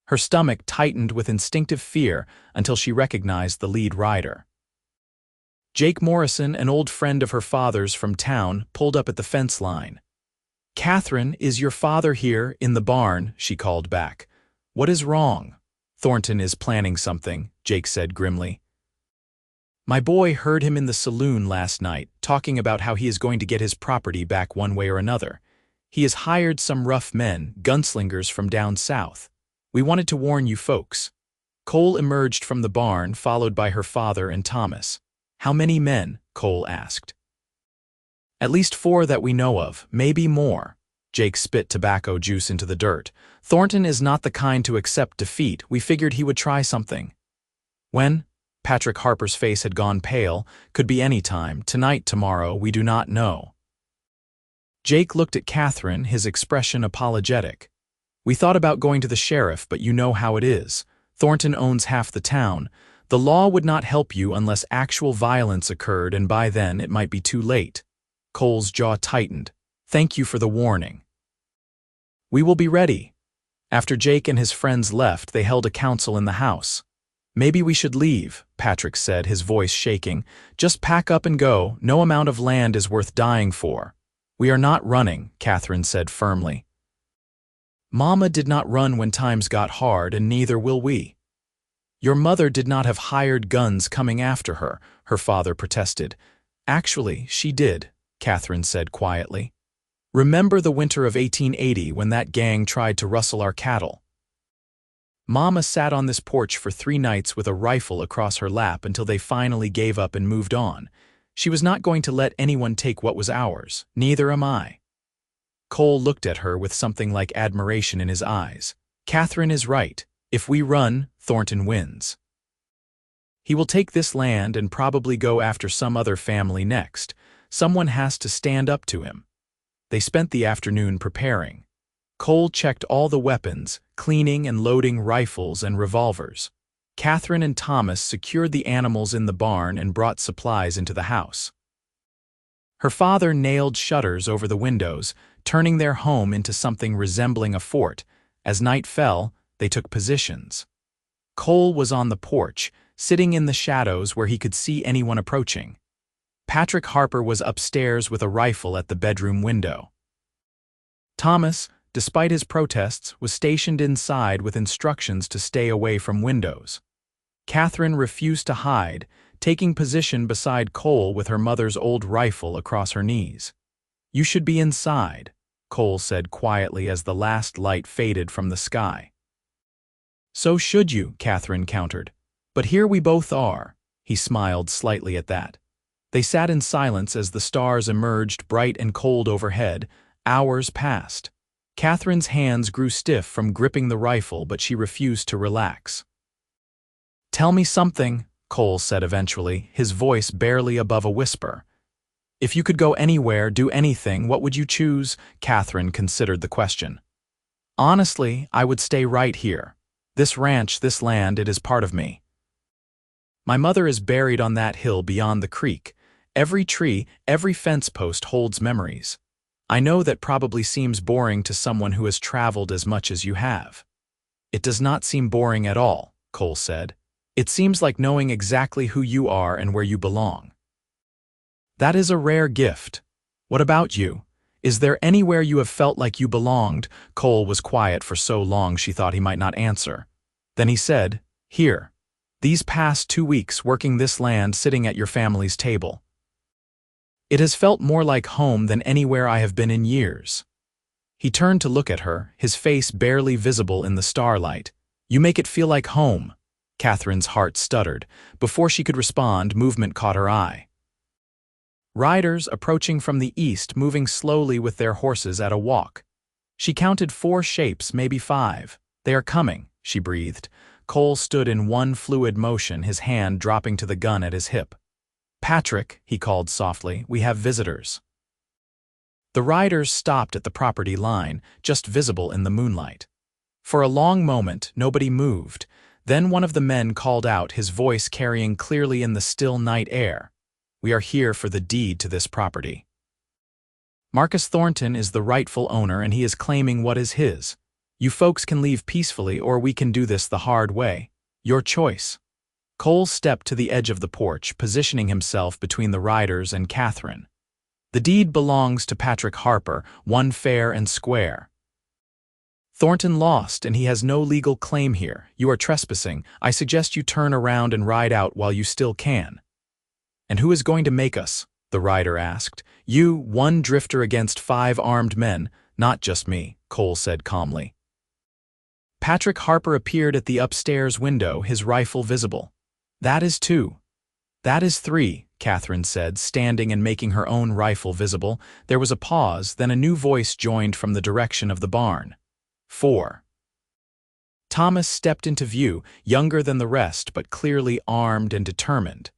Her stomach tightened with instinctive fear until she recognized the lead rider. Jake Morrison, an old friend of her father's from town, pulled up at the fence line. "Catherine, is your father here, in the barn?" she called back. "What is wrong?" "Thornton is planning something," Jake said grimly. "My boy heard him in the saloon last night, talking about how he is going to get his property back one way or another. He has hired some rough men, gunslingers from down south. We wanted to warn you folks." Cole emerged from the barn, followed by her father and Thomas. "How many men?" Cole asked. "At least 4 that we know of, maybe more." Jake spit tobacco juice into the dirt. "Thornton is not the kind to accept defeat. We figured he would try something." "When?" Patrick Harper's face had gone pale. "Could be any time. Tonight, tomorrow, we do not know." Jake looked at Catherine, his expression apologetic. "We thought about going to the sheriff, but you know how it is. Thornton owns half the town. The law would not help you unless actual violence occurred, and by then it might be too late." Cole's jaw tightened. "Thank you for the warning." "We will be ready." After Jake and his friends left, they held a council in the house. "Maybe we should leave," Patrick said, his voice shaking. "Just pack up and go. No amount of land is worth dying for." "We are not running," Catherine said firmly. "Mama did not run when times got hard, and neither will we." "Your mother did not have hired guns coming after her," her father protested. "Actually, she did," Catherine said quietly. "Remember the winter of 1880 when that gang tried to rustle our cattle? Mama sat on this porch for 3 nights with a rifle across her lap until they finally gave up and moved on. She was not going to let anyone take what was ours. Neither am I." Cole looked at her with something like admiration in his eyes. "Catherine is right. If we run, Thornton wins. He will take this land and probably go after some other family next. Someone has to stand up to him." They spent the afternoon preparing. Cole checked all the weapons, cleaning and loading rifles and revolvers. Catherine and Thomas secured the animals in the barn and brought supplies into the house. Her father nailed shutters over the windows, turning their home into something resembling a fort, As night fell, they took positions. Cole was on the porch, sitting in the shadows where he could see anyone approaching. Patrick Harper was upstairs with a rifle at the bedroom window. Thomas, despite his protests, was stationed inside with instructions to stay away from windows. Catherine refused to hide, taking position beside Cole with her mother's old rifle across her knees. "You should be inside," Cole said quietly as the last light faded from the sky. "So should you," Catherine countered. "But here we both are." He smiled slightly at that. They sat in silence as the stars emerged bright and cold overhead. Hours passed. Catherine's hands grew stiff from gripping the rifle, but she refused to relax. "Tell me something," Cole said eventually, his voice barely above a whisper. "If you could go anywhere, do anything, what would you choose?" Catherine considered the question. "Honestly, I would stay right here. This ranch, this land, it is part of me. My mother is buried on that hill beyond the creek. Every tree, every fence post holds memories. I know that probably seems boring to someone who has traveled as much as you have." "It does not seem boring at all," Cole said. "It seems like knowing exactly who you are and where you belong. That is a rare gift. What about you? Is there anywhere you have felt like you belonged?" Cole was quiet for so long she thought he might not answer. Then he said, "Here. These past 2 weeks working this land, sitting at your family's table. It has felt more like home than anywhere I have been in years." He turned to look at her, his face barely visible in the starlight. "You make it feel like home." Catherine's heart stuttered. Before she could respond, movement caught her eye. Riders approaching from the east, moving slowly with their horses at a walk. She counted 4 shapes, maybe 5. "They are coming," she breathed. Cole stood in one fluid motion, his hand dropping to the gun at his hip. "Patrick," he called softly, "we have visitors." The riders stopped at the property line, just visible in the moonlight. For a long moment, nobody moved. Then one of the men called out, his voice carrying clearly in the still night air. "We are here for the deed to this property. Marcus Thornton is the rightful owner and he is claiming what is his. You folks can leave peacefully or we can do this the hard way. Your choice." Cole stepped to the edge of the porch, positioning himself between the riders and Catherine. "The deed belongs to Patrick Harper, one fair and square. Thornton lost and he has no legal claim here. You are trespassing. I suggest you turn around and ride out while you still can." "And who is going to make us?" the rider asked. "You, one drifter against 5 armed men." "Not just me," Cole said calmly. Patrick Harper appeared at the upstairs window, his rifle visible. "That is 2. That is 3, Catherine said, standing and making her own rifle visible. There was a pause, then a new voice joined from the direction of the barn. 4. Thomas stepped into view, younger than the rest, but clearly armed and determined.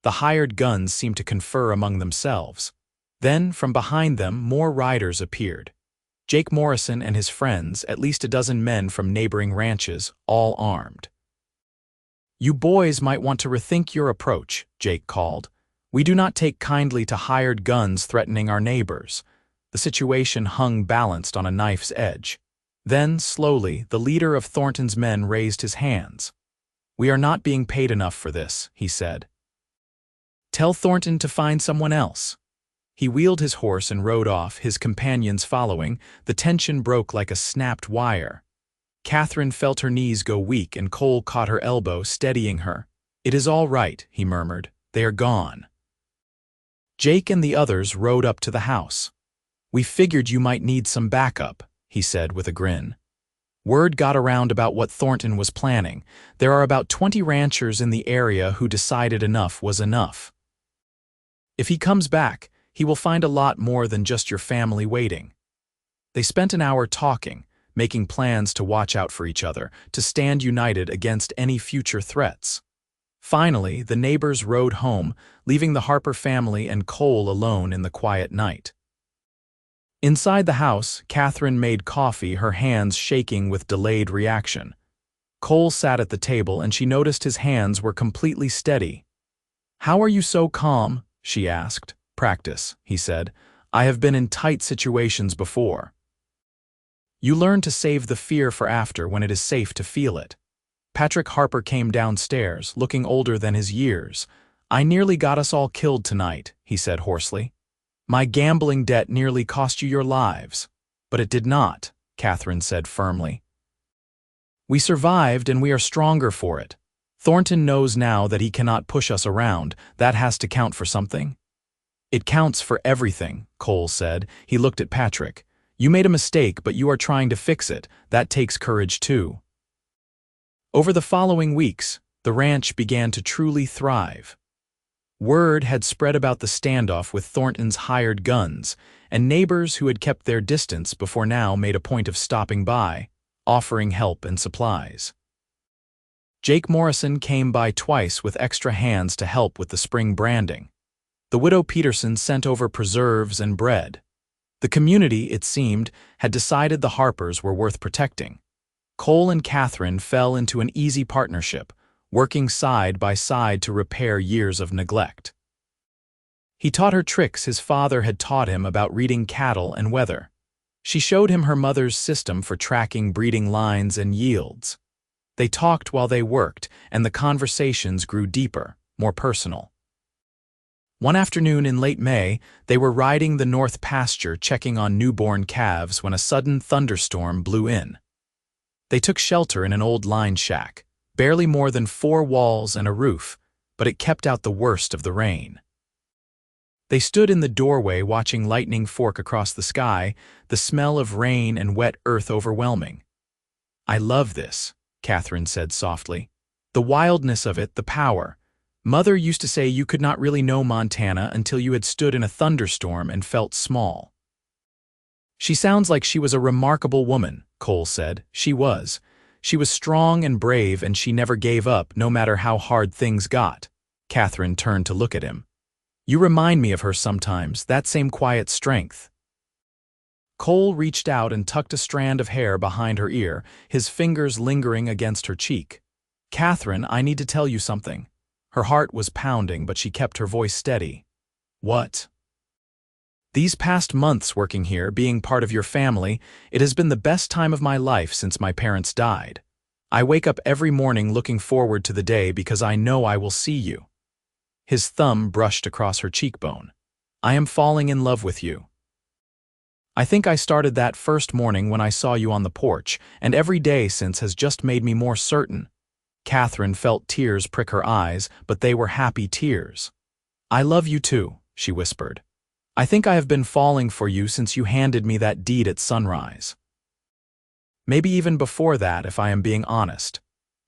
The hired guns seemed to confer among themselves. Then, from behind them, more riders appeared. Jake Morrison and his friends, at least a dozen men from neighboring ranches, all armed. "You boys might want to rethink your approach," Jake called. "We do not take kindly to hired guns threatening our neighbors." The situation hung balanced on a knife's edge. Then, slowly, the leader of Thornton's men raised his hands. "We are not being paid enough for this," he said. "Tell Thornton to find someone else." He wheeled his horse and rode off, his companions following. The tension broke like a snapped wire. Catherine felt her knees go weak and Cole caught her elbow, steadying her. "It is all right," he murmured. "They are gone." Jake and the others rode up to the house. "We figured you might need some backup," he said with a grin. Word got around about what Thornton was planning. There are about 20 ranchers in the area who decided enough was enough. If he comes back, he will find a lot more than just your family waiting. They spent an hour talking, making plans to watch out for each other, to stand united against any future threats. Finally, the neighbors rode home, leaving the Harper family and Cole alone in the quiet night. Inside the house, Catherine made coffee, her hands shaking with delayed reaction. Cole sat at the table and she noticed his hands were completely steady. "How are you so calm?" she asked. "Practice," he said. "I have been in tight situations before." You learn to save the fear for after when it is safe to feel it. Patrick Harper came downstairs, looking older than his years. I nearly got us all killed tonight, he said hoarsely. My gambling debt nearly cost you your lives. But it did not, Catherine said firmly. We survived and we are stronger for it. Thornton knows now that he cannot push us around. That has to count for something. It counts for everything, Cole said. He looked at Patrick. You made a mistake, but you are trying to fix it. That takes courage too. Over the following weeks, the ranch began to truly thrive. Word had spread about the standoff with Thornton's hired guns, and neighbors who had kept their distance before now made a point of stopping by, offering help and supplies. Jake Morrison came by twice with extra hands to help with the spring branding. The widow Peterson sent over preserves and bread. The community, it seemed, had decided the Harpers were worth protecting. Cole and Catherine fell into an easy partnership, working side by side to repair years of neglect. He taught her tricks his father had taught him about reading cattle and weather. She showed him her mother's system for tracking breeding lines and yields. They talked while they worked, and the conversations grew deeper, more personal. One afternoon in late May, they were riding the north pasture checking on newborn calves when a sudden thunderstorm blew in. They took shelter in an old line shack, barely more than 4 walls and a roof, but it kept out the worst of the rain. They stood in the doorway watching lightning fork across the sky, the smell of rain and wet earth overwhelming. I love this, Catherine said softly. The wildness of it, the power. Mother used to say you could not really know Montana until you had stood in a thunderstorm and felt small. She sounds like she was a remarkable woman, Cole said. She was. She was strong and brave, and she never gave up, no matter how hard things got. Catherine turned to look at him. You remind me of her sometimes, that same quiet strength. Cole reached out and tucked a strand of hair behind her ear, his fingers lingering against her cheek. Catherine, I need to tell you something. Her heart was pounding, but she kept her voice steady. What? These past months working here, being part of your family, it has been the best time of my life since my parents died. I wake up every morning looking forward to the day because I know I will see you. His thumb brushed across her cheekbone. I am falling in love with you. I think I started that first morning when I saw you on the porch, and every day since has just made me more certain. Catherine felt tears prick her eyes, but they were happy tears. I love you too, she whispered. I think I have been falling for you since you handed me that deed at sunrise. Maybe even before that, if I am being honest.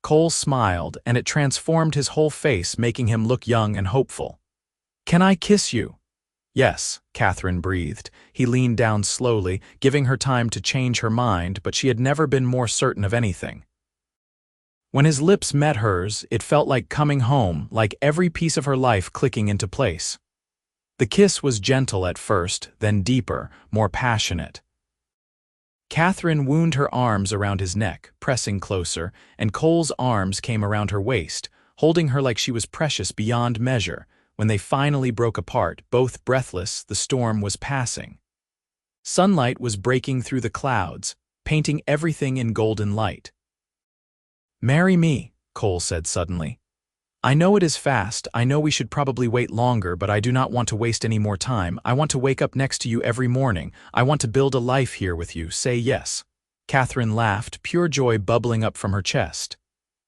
Cole smiled, and it transformed his whole face, making him look young and hopeful. Can I kiss you? Yes, Catherine breathed. He leaned down slowly, giving her time to change her mind, but she had never been more certain of anything. When his lips met hers, it felt like coming home, like every piece of her life clicking into place. The kiss was gentle at first, then deeper, more passionate. Catherine wound her arms around his neck, pressing closer, and Cole's arms came around her waist, holding her like she was precious beyond measure. When they finally broke apart, both breathless, the storm was passing. Sunlight was breaking through the clouds, painting everything in golden light. Marry me, Cole said suddenly. I know it is fast, I know we should probably wait longer, but I do not want to waste any more time. I want to wake up next to you every morning. I want to build a life here with you. Say yes. Catherine laughed, pure joy bubbling up from her chest.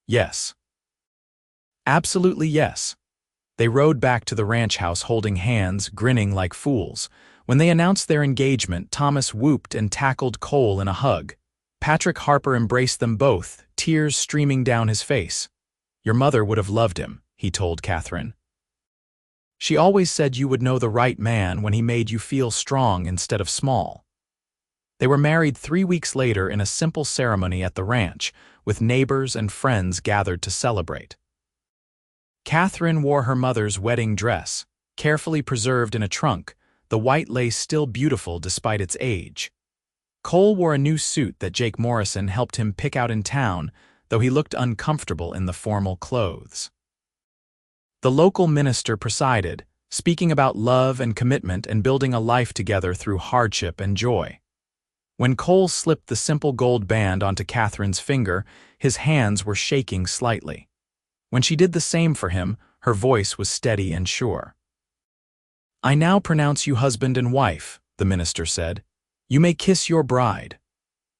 Yes. Absolutely yes. They rode back to the ranch house holding hands, grinning like fools. When they announced their engagement, Thomas whooped and tackled Cole in a hug. Patrick Harper embraced them both, tears streaming down his face. Your mother would have loved him, he told Catherine. She always said you would know the right man when he made you feel strong instead of small. They were married 3 weeks later in a simple ceremony at the ranch, with neighbors and friends gathered to celebrate. Catherine wore her mother's wedding dress, carefully preserved in a trunk, the white lace still beautiful despite its age. Cole wore a new suit that Jake Morrison helped him pick out in town, though he looked uncomfortable in the formal clothes. The local minister presided, speaking about love and commitment and building a life together through hardship and joy. When Cole slipped the simple gold band onto Catherine's finger, his hands were shaking slightly. When she did the same for him, her voice was steady and sure. "I now pronounce you husband and wife," the minister said. "You may kiss your bride."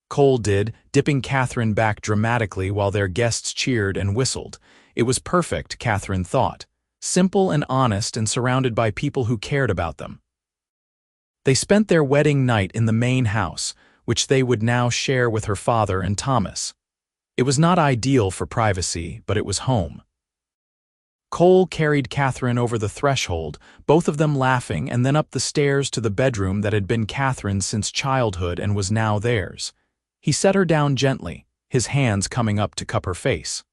Cole did, dipping Catherine back dramatically while their guests cheered and whistled. It was perfect, Catherine thought. Simple and honest and surrounded by people who cared about them. They spent their wedding night in the main house, which they would now share with her father and Thomas. It was not ideal for privacy, but it was home. Cole carried Catherine over the threshold, both of them laughing, and then up the stairs to the bedroom that had been Catherine's since childhood and was now theirs. He set her down gently, his hands coming up to cup her face.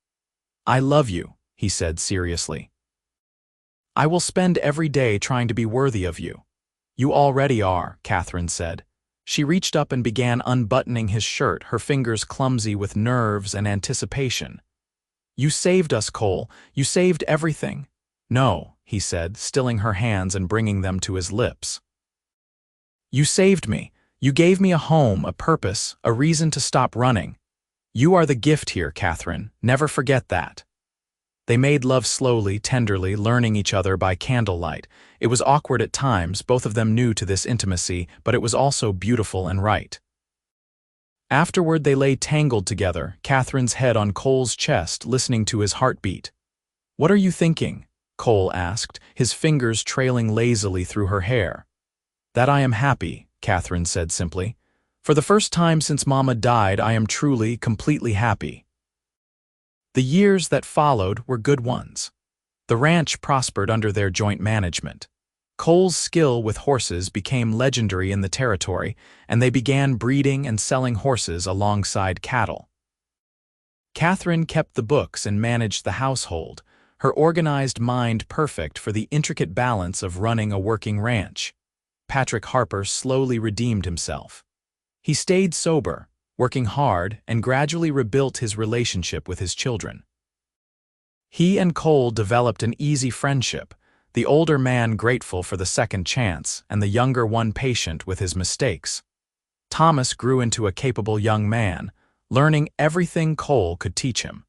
"I love you," he said seriously. "I will spend every day trying to be worthy of you." "You already are," Catherine said. She reached up and began unbuttoning his shirt, her fingers clumsy with nerves and anticipation. "You saved us, Cole. You saved everything." "No," he said, stilling her hands and bringing them to his lips. "You saved me. You gave me a home, a purpose, a reason to stop running. You are the gift here, Catherine. Never forget that." They made love slowly, tenderly, learning each other by candlelight. It was awkward at times, both of them new to this intimacy, but it was also beautiful and right. Afterward they lay tangled together, Catherine's head on Cole's chest, listening to his heartbeat. "What are you thinking?" Cole asked, his fingers trailing lazily through her hair. "That I am happy," Catherine said simply. "For the first time since Mama died, I am truly, completely happy." The years that followed were good ones. The ranch prospered under their joint management. Cole's skill with horses became legendary in the territory, and they began breeding and selling horses alongside cattle. Catherine kept the books and managed the household, her organized mind perfect for the intricate balance of running a working ranch. Patrick Harper slowly redeemed himself. He stayed sober, working hard, and gradually rebuilt his relationship with his children. He and Cole developed an easy friendship, the older man grateful for the second chance and the younger one patient with his mistakes. Thomas grew into a capable young man, learning everything Cole could teach him.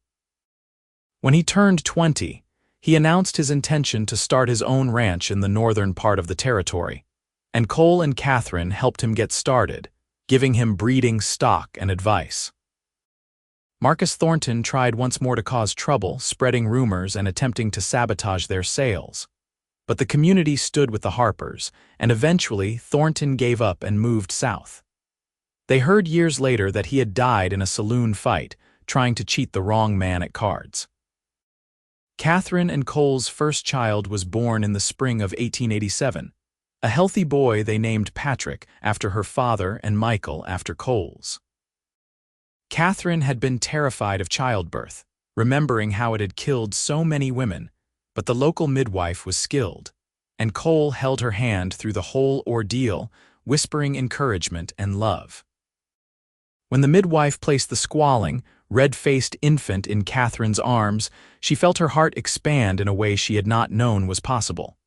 When he turned 20, he announced his intention to start his own ranch in the northern part of the territory, and Cole and Catherine helped him get started, giving him breeding stock and advice. Marcus Thornton tried once more to cause trouble, spreading rumors and attempting to sabotage their sales. But the community stood with the Harpers, and eventually Thornton gave up and moved south. They heard years later that he had died in a saloon fight, trying to cheat the wrong man at cards. Catherine and Cole's first child was born in the spring of 1887. A healthy boy they named Patrick after her father and Michael after Cole's. Catherine had been terrified of childbirth, remembering how it had killed so many women, but the local midwife was skilled, and Cole held her hand through the whole ordeal, whispering encouragement and love. When the midwife placed the squalling, red-faced infant in Catherine's arms, she felt her heart expand in a way she had not known was possible.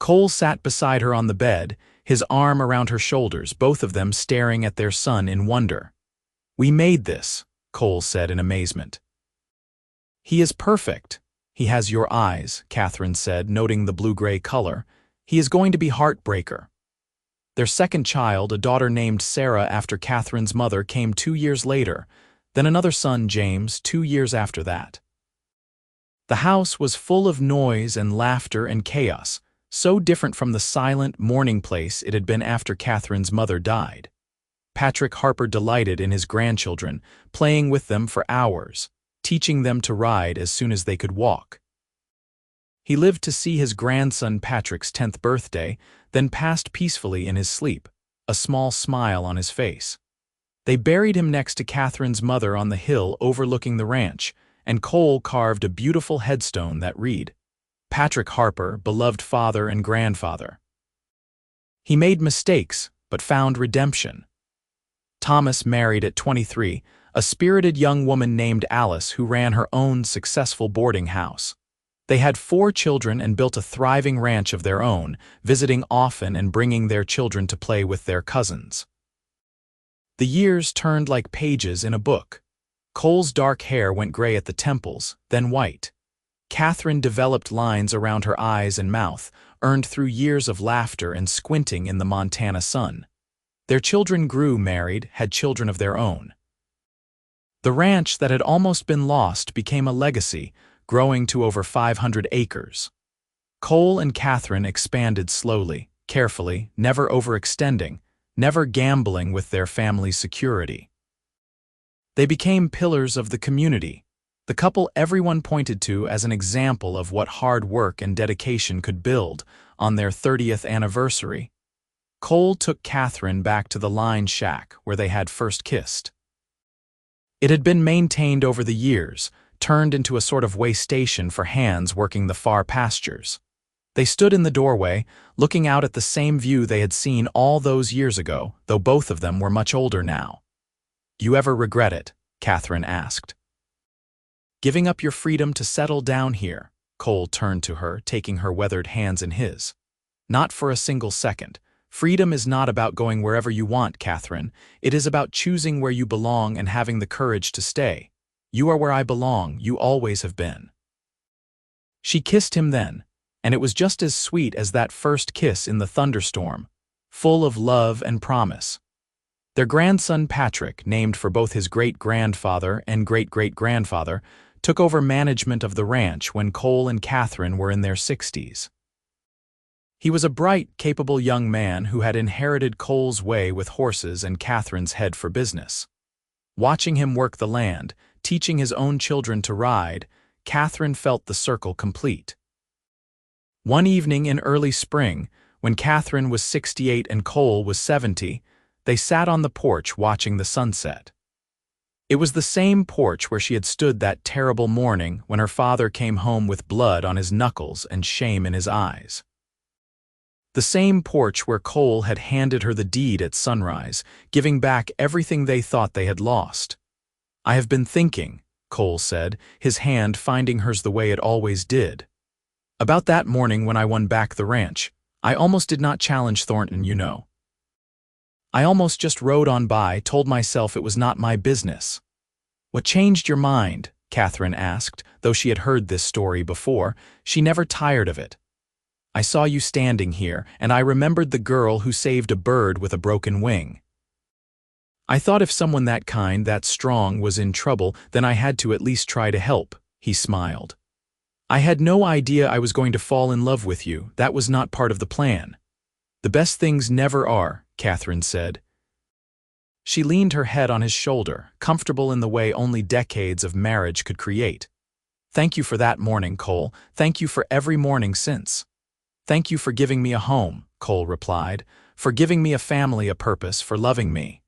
Cole sat beside her on the bed, his arm around her shoulders, both of them staring at their son in wonder. "We made this," Cole said in amazement. "He is perfect. He has your eyes," Catherine said, noting the blue-gray color. "He is going to be heartbreaker." Their second child, a daughter named Sarah after Catherine's mother, came 2 years later, then another son, James, 2 years after that. The house was full of noise and laughter and chaos, so different from the silent, mourning place it had been after Catherine's mother died. Patrick Harper delighted in his grandchildren, playing with them for hours, teaching them to ride as soon as they could walk. He lived to see his grandson Patrick's 10th birthday, then passed peacefully in his sleep, a small smile on his face. They buried him next to Catherine's mother on the hill overlooking the ranch, and Cole carved a beautiful headstone that read, "Patrick Harper, beloved father and grandfather." He made mistakes, but found redemption. Thomas married at 23, a spirited young woman named Alice who ran her own successful boarding house. They had 4 children and built a thriving ranch of their own, visiting often and bringing their children to play with their cousins. The years turned like pages in a book. Cole's dark hair went gray at the temples, then white. Catherine developed lines around her eyes and mouth, earned through years of laughter and squinting in the Montana sun. Their children grew, married, had children of their own. The ranch that had almost been lost became a legacy, growing to over 500 acres. Cole and Catherine expanded slowly, carefully, never overextending, never gambling with their family's security. They became pillars of the community, the couple everyone pointed to as an example of what hard work and dedication could build. On their 30th anniversary, Cole took Catherine back to the line shack where they had first kissed. It had been maintained over the years, turned into a sort of way station for hands working the far pastures. They stood in the doorway, looking out at the same view they had seen all those years ago, though both of them were much older now. "You ever regret it?" Catherine asked. "Giving up your freedom to settle down here?" Cole turned to her, taking her weathered hands in his. "Not for a single second. Freedom is not about going wherever you want, Catherine. It is about choosing where you belong and having the courage to stay. You are where I belong, you always have been." She kissed him then, and it was just as sweet as that first kiss in the thunderstorm, full of love and promise. Their grandson Patrick, named for both his great-grandfather and great-great-grandfather, took over management of the ranch when Cole and Catherine were in their 60s. He was a bright, capable young man who had inherited Cole's way with horses and Catherine's head for business. Watching him work the land, teaching his own children to ride, Catherine felt the circle complete. One evening in early spring, when Catherine was 68 and Cole was 70, they sat on the porch watching the sunset. It was the same porch where she had stood that terrible morning when her father came home with blood on his knuckles and shame in his eyes. The same porch where Cole had handed her the deed at sunrise, giving back everything they thought they had lost. "I have been thinking," Cole said, his hand finding hers the way it always did. "About that morning when I won back the ranch. I almost did not challenge Thornton, you know. I almost just rode on by, told myself it was not my business." "What changed your mind?" Catherine asked, though she had heard this story before. She never tired of it. "I saw you standing here, and I remembered the girl who saved a bird with a broken wing. I thought if someone that kind, that strong, was in trouble, then I had to at least try to help," he smiled. "I had no idea I was going to fall in love with you. That was not part of the plan." "The best things never are," Catherine said. She leaned her head on his shoulder, comfortable in the way only decades of marriage could create. "Thank you for that morning, Cole. Thank you for every morning since." "Thank you for giving me a home," Cole replied, "for giving me a family, a purpose, for loving me."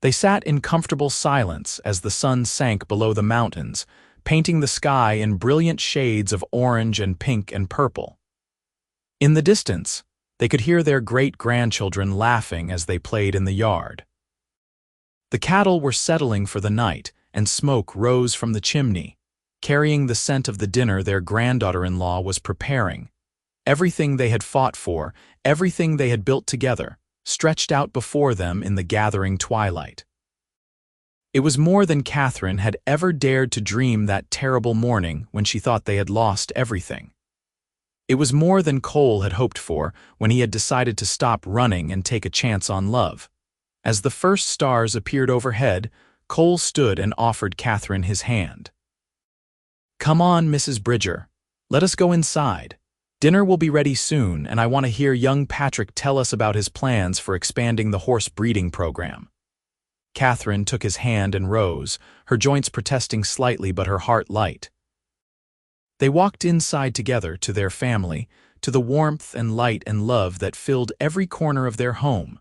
They sat in comfortable silence as the sun sank below the mountains, painting the sky in brilliant shades of orange and pink and purple. In the distance, they could hear their great-grandchildren laughing as they played in the yard. The cattle were settling for the night, and smoke rose from the chimney, carrying the scent of the dinner their granddaughter-in-law was preparing. Everything they had fought for, everything they had built together, stretched out before them in the gathering twilight. It was more than Catherine had ever dared to dream that terrible morning when she thought they had lost everything. It was more than Cole had hoped for when he had decided to stop running and take a chance on love. As the first stars appeared overhead, Cole stood and offered Catherine his hand. "Come on, Mrs. Bridger. Let us go inside. Dinner will be ready soon, and I want to hear young Patrick tell us about his plans for expanding the horse breeding program." Catherine took his hand and rose, her joints protesting slightly but her heart light. They walked inside together to their family, to the warmth and light and love that filled every corner of their home.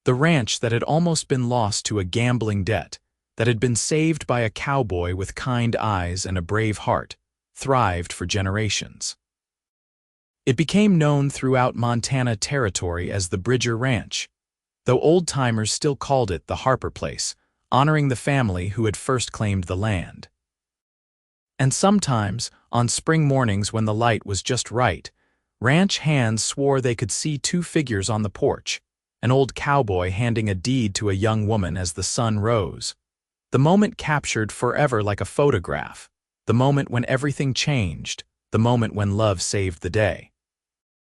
The ranch that had almost been lost to a gambling debt, that had been saved by a cowboy with kind eyes and a brave heart, thrived for generations. It became known throughout Montana territory as the Bridger Ranch, though old-timers still called it the Harper Place, honoring the family who had first claimed the land. And sometimes, on spring mornings when the light was just right, ranch hands swore they could see two figures on the porch, an old cowboy handing a deed to a young woman as the sun rose. The moment captured forever like a photograph, the moment when everything changed, the moment when love saved the day.